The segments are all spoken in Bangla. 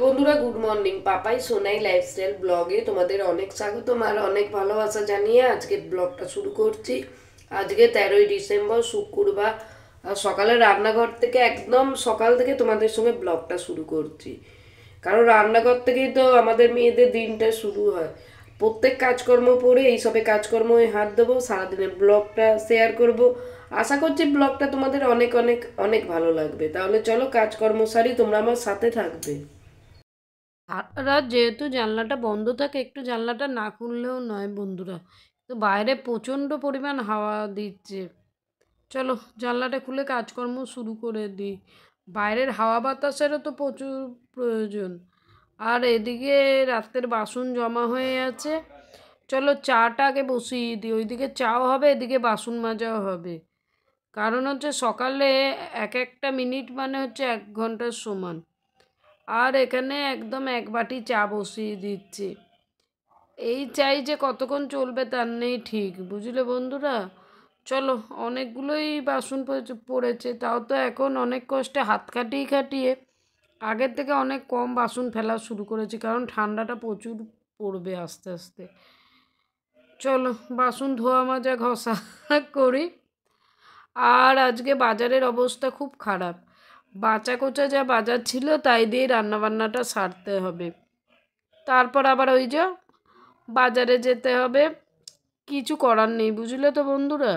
বন্ধুরা good morning. Papai Sonai lifestyle ব্লগে তোমাদের অনেক স্বাগতম আর অনেক ভালোবাসা জানিয়ে আজকে ব্লগটা শুরু করছি। আজকে 13ই ডিসেম্বর শুক্রবার। আর সকালে রান্নাঘর থেকে একদম সকাল থেকে তোমাদের সঙ্গে ব্লগটা শুরু করছি, কারণ রান্নাঘর থেকেই তো আমাদের মেয়েদের দিনটা শুরু হয়। প্রত্যেক কাজকর্ম পরে এইসবে কাজকর্মে হাত দেবো, সারাদিনের ব্লগটা শেয়ার করব। আশা করছি ব্লগটা তোমাদের অনেক অনেক অনেক ভালো লাগবে। তাহলে চলো কাজকর্ম সারি, তোমরা আমার সাথে থাকবে। সারা যেহেতু জানলাটা বন্ধ থাকে, একটু জানলাটা না খুললেও নয় বন্ধুরা, তো বাইরে প্রচণ্ড পরিমাণ হাওয়া দিচ্ছে। চলো জানলাটা খুলে কাজকর্ম শুরু করে দিই। বাইরের হাওয়া বাতাসেরও তো প্রচুর প্রয়োজন। আর এদিকে রাতের বাসন জমা হয়ে আছে। চলো চাটা আগে বসিয়ে দিই, ওইদিকে চাও হবে, এদিকে বাসন মাজাও হবে। কারণ হচ্ছে সকালে এক একটা মিনিট মানে হচ্ছে 1 ঘন্টার সমান। আর এখানে একদম এক বাটি চা বসিয়ে দিচ্ছি। এই চাই যে কতক্ষণ চলবে তার নেই ঠিক, বুঝলে বন্ধুরা। চলো, অনেকগুলোই বাসন পড়েছে, তাও তো এখন অনেক কষ্টে হাত কাটিয়ে কাটিয়ে আগের থেকে অনেক কম বাসন ফেলা শুরু করেছি, কারণ ঠান্ডাটা প্রচুর পড়বে আস্তে আস্তে। চলো বাসন ধোয়া মাজা ঘষা করি। আর আজকে বাজারের অবস্থা খুব খারাপ। বাঁচা কোচা যা বাজার ছিল তাই দিয়ে রান্নাবান্নাটা সারতে হবে। তারপর আবার ওই যে বাজারে যেতে হবে, কিছু করার নেই, বুঝলে তো বন্ধুরা।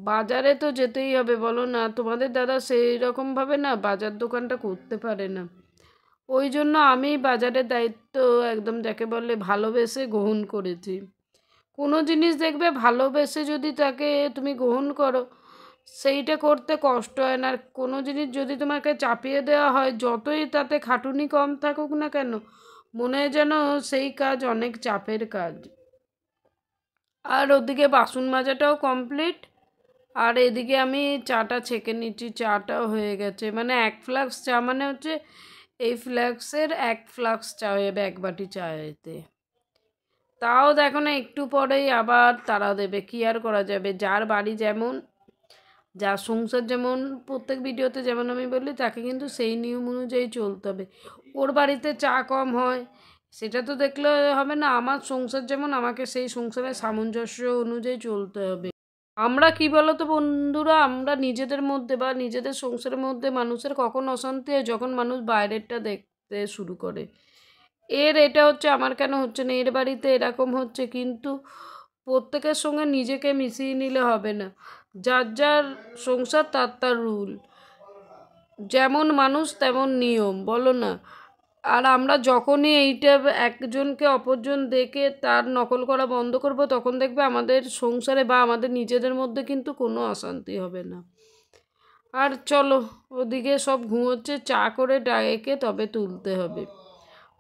বাজারে তো যেতেই হবে, বলো না। তোমাদের দাদা সেই রকমভাবে না বাজার দোকানটা করতে পারে না। ওই জন্য আমি বাজারের দায়িত্ব একদম যাকে বলে ভালোবেসে গ্রহণ করেছি। কোনো জিনিস দেখবে ভালোবেসে যদি তাকে তুমি গ্রহণ করো, সেইটা করতে কষ্ট হয় না। আর কোনো জিনিস যদি তোমাকে চাপিয়ে দেওয়া হয়, যতই তাতে খাটুনি কম থাকুক না কেন, মনে হয় যেন সেই কাজ অনেক চাপের কাজ। আর ওদিকে বাসন মাজাটাও কমপ্লিট। আর এদিকে আমি চাটা ছেঁকে নিচ্ছি, চাটাও হয়ে গেছে। মানে 1 ফ্লাক্স চা মানে হচ্ছে এই ফ্লাক্সের 1 ফ্লাক্স চা হয়ে যাবে এক বাটি চায়েতে। তাও দেখো না, একটু পরেই আবার তারা দেবে, কি আর করা যাবে। যার বাড়ি যেমন, যার সংসার যেমন, প্রত্যেক ভিডিওতে যেমন আমি বলি, তাকে কিন্তু সেই নিয়ম অনুযায়ী চলতে হবে। ওর বাড়িতে চা কম হয় সেটা তো দেখলে হবে না। আমার সংসার যেমন, আমাকে সেই সংসারের সামঞ্জস্য অনুযায়ী চলতে হবে। আমরা কি বলতো বন্ধুরা, আমরা নিজেদের মধ্যে বা নিজেদের সংসারের মধ্যে মানুষের কখন অশান্তি হয়, যখন মানুষ বাইরেরটা দেখতে শুরু করে। এটা হচ্ছে আমার কেন হচ্ছে না, এর বাড়িতে এরকম হচ্ছে, কিন্তু প্রত্যেকের সঙ্গে নিজেকে মিশিয়ে নিলে হবে না। যার যার সংসার তার তার রুল, যেমন মানুষ তেমন নিয়ম, বলো না। আর আমরা যখনই এইটা একজনকে অপরজন দেখে তার নকল করা বন্ধ করব, তখন দেখবে আমাদের সংসারে বা আমাদের নিজেদের মধ্যে কিন্তু কোনো অশান্তি হবে না। আর চলো, ওদিকে সব ঘুমোচ্ছে, চা করে ডেকে তবে তুলতে হবে।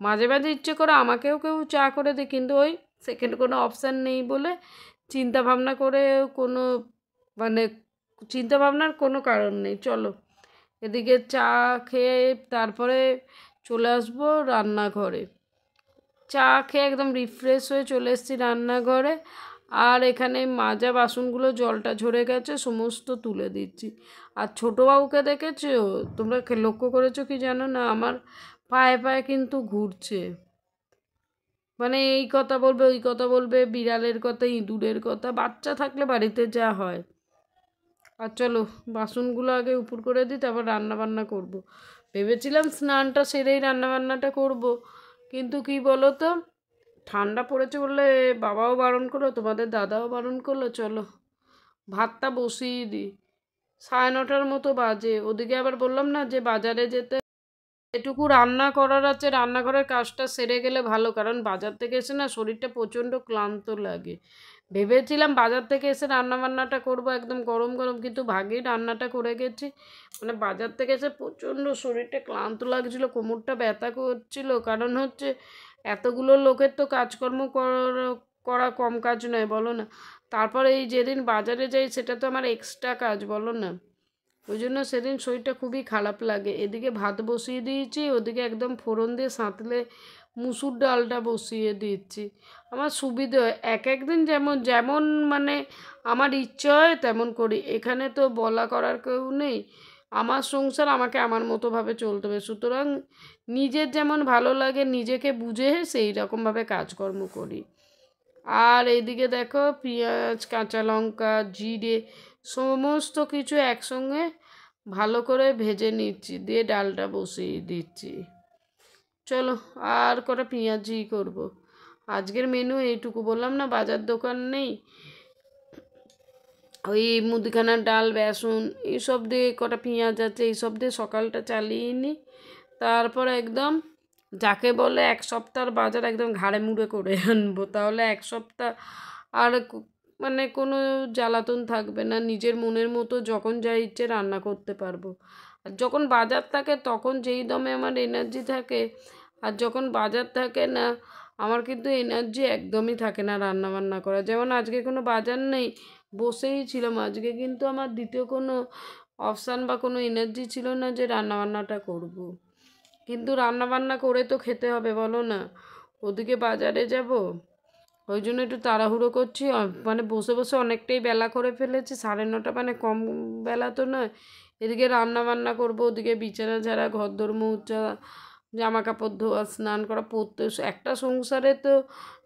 মাঝে মাঝে ইচ্ছে করে আমাকেও কেউ চা করে দেয়, কিন্তু ওই সেকেন্ড কোনো অপশান নেই বলে চিন্তা ভাবনা করে কোনো, মানে চিন্তা ভাবনার কোনো কারণ নেই। চলো এদিকে চা খেয়ে তারপরে চলে আসবো রান্নাঘরে। চা খেয়ে একদম রিফ্রেশ হয়ে চলে এসেছি রান্নাঘরে। আর এখানে মাজা বাসনগুলো জলটা ঝরে গেছে, সমস্ত তুলে দিচ্ছি। আর ছোটোবাবুকে দেখেছো তোমরা, লক্ষ্য করেছো কি জানো না, আমার পায়ে পায়ে কিন্তু ঘুরছে। মানে এই কথা বলবে, ওই কথা বলবে, বিড়ালের কথা, ইঁদুরের কথা, বাচ্চা থাকলে বাড়িতে যা হয়। আর চলো বাসনগুলো আগে উপর করে দিই, তারপর রান্না বান্না করব। ভেবেছিলাম স্নানটা সেরেই রান্না বান্নাটা করব, কিন্তু কি বলো তো, ঠান্ডা পড়েছে বললে বাবাও বারণ করলো, তোমাদের দাদাও বারণ করলো। চলো ভাতটা বসিয়ে দিই। 9:30 মতো বাজে। ওদিকে আবার বললাম না যে বাজারে যেতে, এটুকু রান্না করার আছে, রান্নাঘরের কাজটা সেরে গেলে ভালো। কারণ বাজার থেকে এসে না শরীরটা প্রচণ্ড ক্লান্ত লাগে। ভেবেছিলাম বাজার থেকে এসে রান্না বান্নাটা করবো একদম গরম গরম, কিন্তু ভাগেই রান্নাটা করে গেছি। মানে বাজার থেকে এসে প্রচণ্ড শরীরটা ক্লান্ত লাগছিলো, কোমরটা ব্যথা করছিল। কারণ হচ্ছে এতগুলো লোকের তো কাজকর্ম করা কম কাজ নয়, বলো না। তারপরে এই যেদিন বাজারে যাই সেটা তো আমার এক্সট্রা কাজ, বলো না। ওই জন্য সেদিন শরীরটা খুবই খারাপ লাগে। এদিকে ভাত বসিয়ে দিয়েছি, ওদিকে একদম ফোড়ন দিয়ে সাঁতলে মুসুর ডালটা বসিয়ে দিচ্ছি। আমার সুবিধে হয়, এক একদিন যেমন যেমন মানে আমার ইচ্ছে হয় তেমন করি। এখানে তো বলা করার কেউ নেই, আমার সংসার, আমাকে আমার মতোভাবে চলতে হবে। সুতরাং নিজের যেমন ভালো লাগে নিজেকে বুঝে সেই রকমভাবে কাজকর্ম করি। আর এইদিকে দেখো পেঁয়াজ, কাঁচা লঙ্কা, জিরে সমস্ত কিছু একসঙ্গে ভালো করে ভেজে নিচ্ছি, দিয়ে ডালটা বসিয়ে দিচ্ছি। চলো আর কটা পেঁয়াজি করব। আজকের মেনু এইটুকু, বললাম না বাজার দোকান নেই, ওই মুদিখানার ডাল, বেসন এইসব দিয়ে, কটা পেঁয়াজ আছে, এইসব দিয়ে সকালটা চালিয়ে নিই। তারপর একদম যাকে বলে এক সপ্তাহের বাজার একদম ঘাড়ে মুড়ে করে আনবো, তাহলে এক সপ্তাহ আর মানে কোনো জ্বালাতন থাকবে না, নিজের মনের মতো যখন যা ইচ্ছে রান্না করতে পারবো। আর যখন বাজার থাকে তখন যেই দমে আমার এনার্জি থাকে, আর যখন বাজার থাকে না আমার কিন্তু এনার্জি একদমই থাকে না রান্না বান্না করা। যেমন আজকে কোনো বাজার নেই, বসেই ছিলাম, আজকে কিন্তু আমার দ্বিতীয় কোনো অপশান বা কোনো এনার্জি ছিল না যে রান্নাবান্নাটা করব। কিন্তু রান্নাবান্না করে তো খেতে হবে, বলো না, ওদিকে বাজারে যাব, ওই জন্য একটু তাড়াহুড়ো করছি। মানে বসে বসে অনেকটাই বেলা করে ফেলেছি, 9:30, মানে কম বেলা তো নয়। এদিকে রান্না বান্না করবো, ওদিকে বিছানা ঝাড়া, ঘরদোর মোছা, জামা কাপড় ধোয়া, স্নান করা, পড়তে, একটা সংসারে তো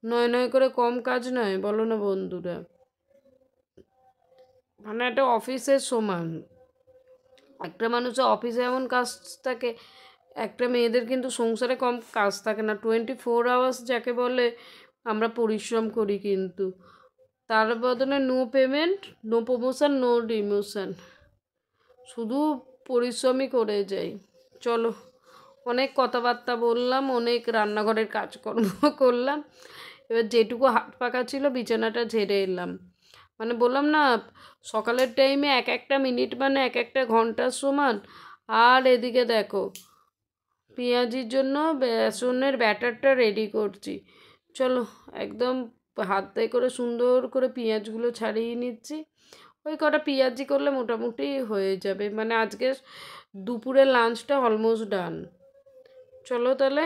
নয় নয় করে কম কাজ নয়, বলো না বন্ধুরা। মানে একটা অফিসের সমান, একটা মানুষের অফিসে এমন কাজ থাকে, একটা মেয়েদের কিন্তু সংসারে কম কাজ থাকে না। 24 আওয়ার্স যাকে বলে আমরা পরিশ্রম করি, কিন্তু তার বদলে no payment, no promotion, no demotion, শুধু পরিশ্রমই করে যাই। চলো, অনেক কথাবার্তা বললাম, অনেক রান্নাঘরের কাজকর্ম করলাম, এবার যেটুকু হাত পাকা ছিল বিছানাটা ঝেড়ে এলাম। মানে বললাম না, সকালের টাইমে এক একটা মিনিট মানে এক একটা ঘন্টার সমান। আর এদিকে দেখো পেঁয়াজির জন্য বেসনের ব্যাটারটা রেডি করছি। চলো একদম হাতে করে সুন্দর করে পেঁয়াজগুলো ছাড়িয়ে নিচ্ছি। ওই কটা পেঁয়াজি করলে মোটামুটি হয়ে যাবে, মানে আজকে দুপুরের লাঞ্চটা অলমোস্ট ডান। চলো তাহলে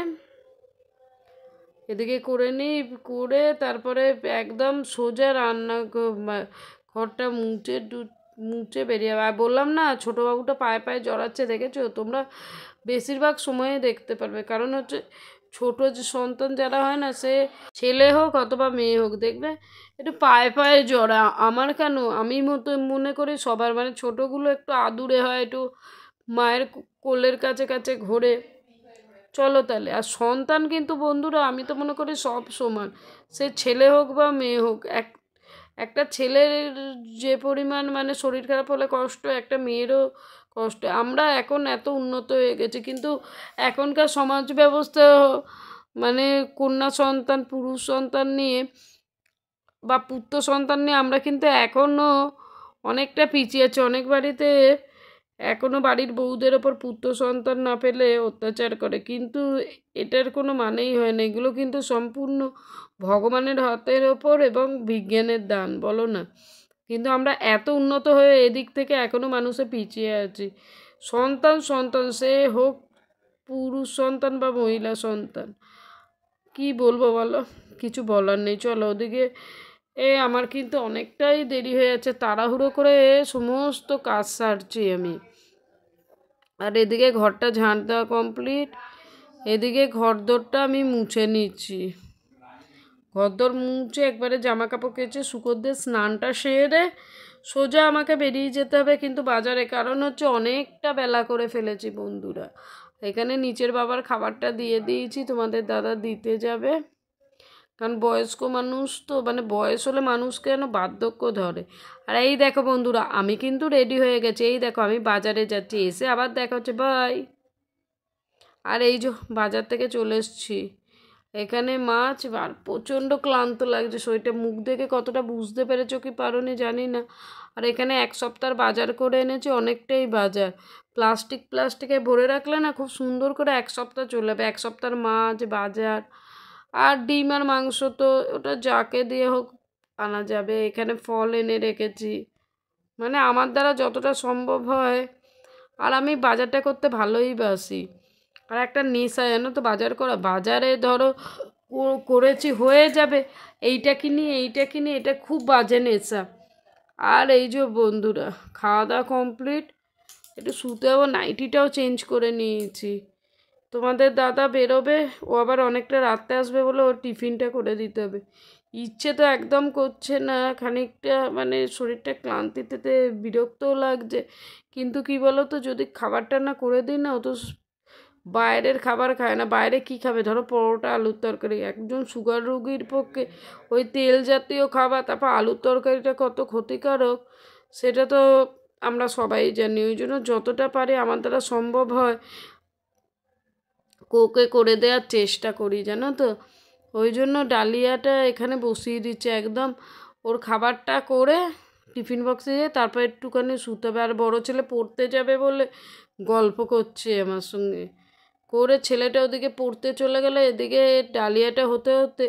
এদিকে করে নিই, করে তারপরে একদম সোজা রান্না ঘরটা মুছে বেরিয়ে যাবে। আর বললাম না ছোটোবাবুটা পায়ে পায়ে জড়াচ্ছে, দেখেছো তোমরা? বেশিরভাগ সময়ে দেখতে পারবে, কারণ হচ্ছে ছোটো যে সন্তান যারা হয় না, সে ছেলে হোক অথবা মেয়ে হোক, দেখবে একটু পায়ে পায়ে জড়া। আমার কেন, আমি মনে করি সবার, মানে ছোটোগুলো একটু আদুরে হয়, একটু মায়ের কোলের কাছে কাছে ঘোরে। চলো তাহলে, আর সন্তান কিন্তু বন্ধুরা আমি তো মনে করি সব সমান, সে ছেলে হোক বা মেয়ে হোক। একটা ছেলের যে পরিমাণ মানে শরীর খারাপ হলে কষ্ট, একটা মেয়েরও কষ্ট। আমরা এখন এত উন্নত হয়ে গেছি, কিন্তু এখনকার সমাজ ব্যবস্থা মানে কন্যা সন্তান, পুরুষ সন্তান নিয়ে বা পুত্র সন্তান নিয়ে আমরা কিন্তু এখনও অনেকটা পিছিয়ে আছি। অনেক বাড়িতে এখনও বাড়ির বউদের ওপর পুত্র সন্তান না পেলে অত্যাচার করে, কিন্তু এটার কোনো মানেই হয় না। এগুলো কিন্তু সম্পূর্ণ ভগবানের হাতের ওপর এবং বিজ্ঞানের দান, বলো না। কিন্তু আমরা এত উন্নত হয়ে এদিক থেকে এখনও মানুষে পিছিয়ে আছি। সন্তান সন্তান, সে হোক পুরুষ সন্তান বা মহিলা সন্তান, কি বলবো বলো, কিছু বলার নেই। চলো ওদিকে আমার কিন্তু অনেকটাই দেরি হয়ে যাচ্ছে, তাড়াহুড়ো করে সমস্ত কাজ সারছি আমি। আর এদিকে ঘরটা ঝাঁট দেওয়া কমপ্লিট, এদিকে ঘরদোরটা আমি মুছে নিচ্ছি। ঘরদোর মুছে একবারে জামা কাপড় কেচে শুকোর দিয়ে স্নানটা সেরে সোজা আমাকে বেরিয়ে যেতে হবে কিন্তু বাজারে, কারণ হচ্ছে অনেকটা বেলা করে ফেলেছি বন্ধুরা। এখানে নিচের বাবার খাবারটা দিয়ে দিয়েছি, তোমাদের দাদা দিতে যাবে, কারণ বয়স্ক মানুষ তো, মানে বয়স হলে মানুষকে যেন বার্ধক্য ধরে। আর এই দেখো বন্ধুরা, আমি কিন্তু রেডি হয়ে গেছি, এই দেখো আমি বাজারে যাচ্ছি, এসে আবার দেখা হচ্ছে, বাই। আর এই যে বাজার থেকে চলে এসছি, এখানে মাছ, আর প্রচণ্ড ক্লান্ত লাগছে, শরীরটা মুখ দেখে কতটা বুঝতে পেরেছো কি পারোনি জানি না। আর এখানে এক সপ্তাহের বাজার করে এনেছি, অনেকটাই বাজার, প্লাস্টিকে ভরে রাখলে না খুব সুন্দর করে এক সপ্তাহ চলে যাবে। এক সপ্তাহের মাছ, বাজার, আর ডিম আর মাংস তো ওটা যাকে দিয়ে হোক আনা যাবে। এখানে ফল এনে রেখেছি, মানে আমার দ্বারা যতটা সম্ভব হয়। আর আমি বাজারটা করতে ভালোই বাসি, আর একটা নেশা জানো তো বাজার করা। বাজারে ধরো করেছি হয়ে যাবে, এইটা কিনি এইটা কিনি, এটা খুব বাজে নেশা। আর এই যে বন্ধুরা খাওয়া দাওয়া কমপ্লিট, একটু শুতে হবে, নাইটিটাও চেঞ্জ করে নিয়েছি। তোমাদের দাদা বেরোবে, ও আবার অনেকটা রাতে আসবে বলে ওর টিফিনটা করে দিতে হবে। ইচ্ছে তো একদম করছে না, খানিকটা মানে শরীরটা ক্লান্তিতে বিরক্তও লাগছে, কিন্তু কি বলো তো, যদি খাবারটা না করে দিই না, ও তো বাইরের খাবার খায় না। বাইরে কি খাবে, ধরো পরোটা আলুর তরকারি, একজন সুগার রোগীর পক্ষে ওই তেল জাতীয় খাবার, তারপর আলুর তরকারিটা কত ক্ষতিকারক সেটা তো আমরা সবাই জানি। ওই জন্য যতটা পারি আমার দ্বারা সম্ভব হয় কোকে করে দেওয়ার চেষ্টা করি, জানো তো। ওই জন্য ডালিয়াটা এখানে বসিয়ে দিচ্ছে একদম, ওর খাবারটা করে টিফিন বক্সে দিয়ে তারপর একটুখানি শুতে হবে। আর বড়ো ছেলে পড়তে যাবে বলে গল্প করছে আমার সঙ্গে করে, ছেলেটা ওদিকে পড়তে চলে গেলে এদিকে ডালিয়াটা হতে হতে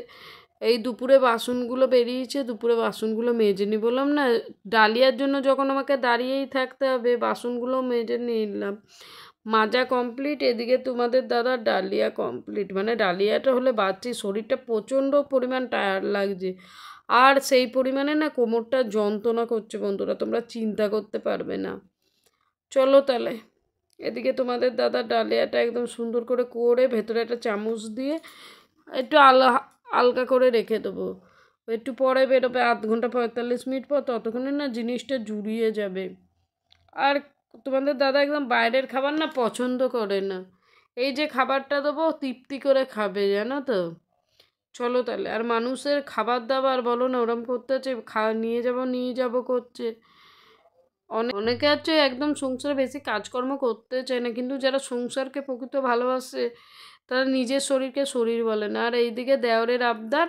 এই দুপুরে বাসনগুলো বেরিয়েছে, দুপুরে বাসনগুলো মেজে নি। বললাম না, ডালিয়ার জন্য যখন আমাকে দাঁড়িয়েই থাকতে হবে, বাসনগুলো মেজে নিলাম, মাজা কমপ্লিট। এদিকে তোমাদের দাদা ডালিয়া কমপ্লিট, মানে ডালিয়াটা হলে বাচ্চি শরীরটা প্রচণ্ড পরিমাণ টায়ার্ড লাগছে, আর সেই পরিমাণে না কোমরটা যন্ত্রণা করছে বন্ধুরা, তোমরা চিন্তা করতে পারবে না। চলো তাহলে, এদিকে তোমাদের দাদা ডালিয়াটা একদম সুন্দর করে করে ভেতরে একটা চামচ দিয়ে একটু হালকা করে রেখে দেবো, একটু পরে বেরোবে, আধ ঘন্টা 45 মিনিট পর, ততক্ষণে না জিনিসটা জুড়িয়ে যাবে। আর তোমাদের দাদা একদম বাইরের খাবার না পছন্দ করে না, এই যে খাবারটা দেবো তৃপ্তি করে খাবে, জানো তো। চলো তাহলে, আর মানুষের খাবার দাবার বলো না, ওরম করতে হচ্ছে, নিয়ে যাব করছে। অনেকে আছে একদম সংসারে বেশি কাজকর্ম করতে চায় না, কিন্তু যারা সংসারকে প্রকৃত ভালোবাসে তারা নিজের শরীরকে শরীর বলে না। আর এইদিকে দেওরের আবদার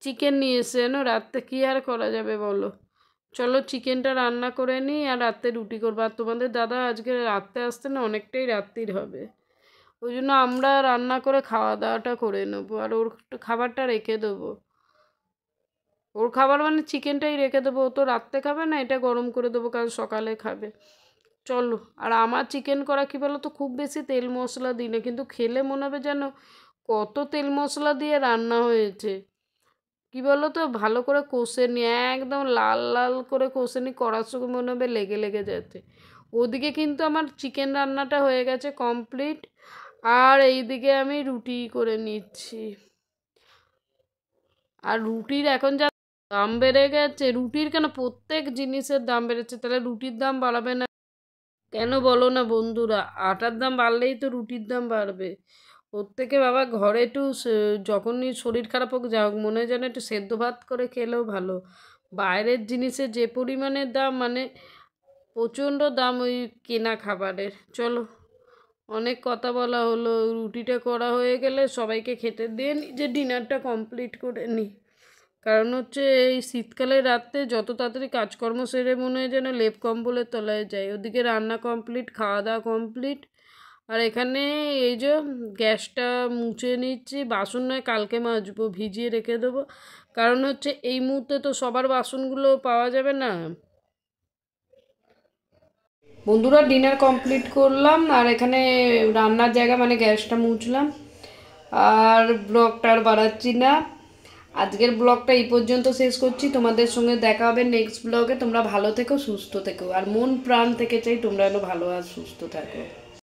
চিকেন নিয়ে এসে যেন রাত্রে কী আর করা যাবে বলো। চলো চিকেনটা রান্না করে নিই, আর রাত্রে রুটি করবো। আর তোমাদের দাদা আজকে রাত্রে আসতে না অনেকটাই রাত্রির হবে, ওই জন্য আমরা রান্না করে খাওয়া দাওয়াটা করে নেবো, আর ওর খাবারটা রেখে দেবো। ওর খাবার মানে চিকেনটাই রেখে দেবো, ও তো রাত্রে খাবে না, এটা গরম করে দেবো, কাল সকালে খাবে। চলো, আর আমার চিকেন করা কী বলো তো, খুব বেশি তেল মশলা দিই না, কিন্তু খেলে মনে হবে যেন কত তেল মশলা দিয়ে রান্না হয়েছে। কি বলো তো, ভালো করে কষে নি, একদম লাল লাল করে কষে নি, কড়ার সঙ্গে মনে হবে লেগে লেগে যাচ্ছে। ওদিকে কিন্তু আমার চিকেন রান্নাটা হয়ে গেছে কমপ্লিট, আর এইদিকে আমি রুটি করে নিচ্ছি। আর রুটির এখন যা দাম বেড়ে গেছে, রুটির কেন প্রত্যেক জিনিসের দাম বেড়েছে, তাহলে রুটির দাম বাড়াবে না কেন বলো না বন্ধুরা? আটার দাম বাড়লেই তো রুটির দাম বাড়বে। ওর থেকে বাবা ঘরে একটু যখনই শরীর খারাপ হোক যা হোক, মনে হয় যেন একটু সেদ্ধ ভাত করে খেলেও ভালো। বাইরের জিনিসের যে পরিমাণে দাম, মানে প্রচণ্ড দাম ওই কেনা খাবারের। চলো, অনেক কথা বলা হলো, রুটিটা করা হয়ে গেলে সবাইকে খেতে দিয়ে নিজের ডিনারটা কমপ্লিট করে নিই। কারণ হচ্ছে এই শীতকালে রাত্রে যত তাড়াতাড়ি কাজকর্ম সেরে মনে হয় যেন লেপ কম্বলের তলায় যায়। ওদিকে রান্না কমপ্লিট, খাওয়া দাওয়া কমপ্লিট, আর এখানে এই যে গ্যাসটা মুছে নিচ্ছি। বাসন নয় কালকে মাজবো, ভিজিয়ে রেখে দেবো, কারণ হচ্ছে এই মুহূর্তে তো সবার বাসনগুলো পাওয়া যাবে না। বন্ধুরা ডিনার কমপ্লিট করলাম, আর এখানে রান্নার জায়গা মানে গ্যাসটা মুছলাম, আর ব্লগটা আর বাড়াচ্ছি না। আজকের ব্লগটা এই পর্যন্ত শেষ করছি, তোমাদের সঙ্গে দেখা হবে নেক্সট ব্লগে। তোমরা ভালো থেকো, সুস্থ থেকো, আর মন প্রাণ থেকে চাই তোমরা যেন ভালো আর সুস্থ থাকো।